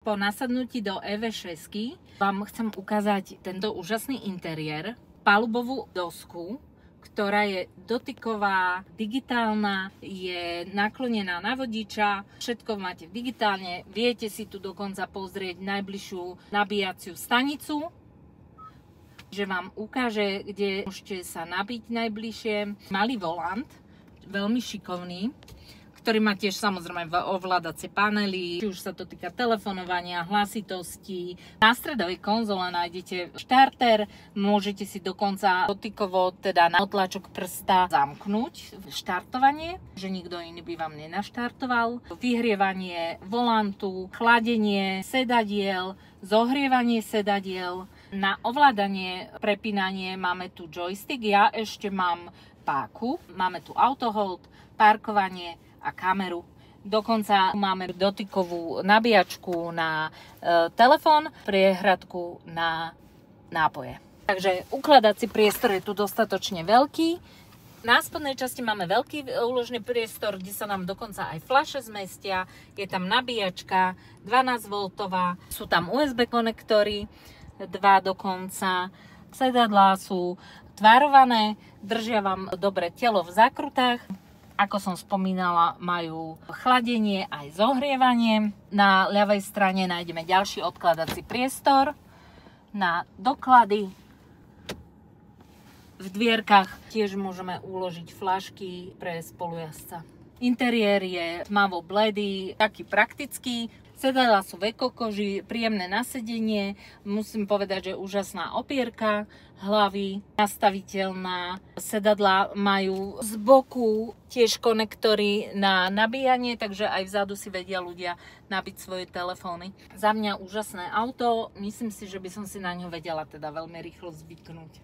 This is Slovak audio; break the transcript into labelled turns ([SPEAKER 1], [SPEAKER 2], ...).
[SPEAKER 1] po nasadnutí do EV6 vám chcem ukázať tento úžasný interiér, palubovú dosku, ktorá je dotyková, digitálna, je naklonená na vodiča, všetko máte digitálne, viete si tu dokonca pozrieť najbližšiu nabíjaciu stanicu, že vám ukáže, kde môžete sa nabiť najbližšie. Malý volant, veľmi šikovný, ktorý má tiež samozrejme ovládacie panely, či už sa to týka telefonovania, hlasitosti. Na stredovej konzole nájdete štarter, môžete si dokonca dotykovo, teda na otlačok prsta zamknúť štartovanie, že nikto iný by vám nenaštartoval. Vyhrievanie volantu, chladenie sedadiel, zohrievanie sedadiel. Na ovládanie, prepínanie máme tu joystick, ja ešte mám páku, máme tu auto hold, parkovanie a kameru. Dokonca máme dotykovú nabíjačku na telefón, priehradku na nápoje. Takže ukladací priestor je tu dostatočne veľký. Na spodnej časti máme veľký úložný priestor, kde sa nám dokonca aj fľaše zmestia. Je tam nabíjačka 12V, sú tam USB konektory, 2 dokonca. Sedadlá sú tvárované, držia vám dobre telo v zákrutách. Ako som spomínala, majú chladenie aj zohrievanie. Na ľavej strane nájdeme ďalší odkladací priestor na doklady. V dvierkach tiež môžeme uložiť fľašky pre spolujazdca. Interiér je tmavo bledý, taký praktický. Sedadlá sú v ekokoži, príjemné nasedenie. Musím povedať, že úžasná opierka hlavy, nastaviteľná. Sedadlá majú z boku tiež konektory na nabíjanie, takže aj vzadu si vedia ľudia nabiť svoje telefóny. Za mňa úžasné auto, myslím si, že by som si na ňo vedela teda veľmi rýchlo zvyknúť.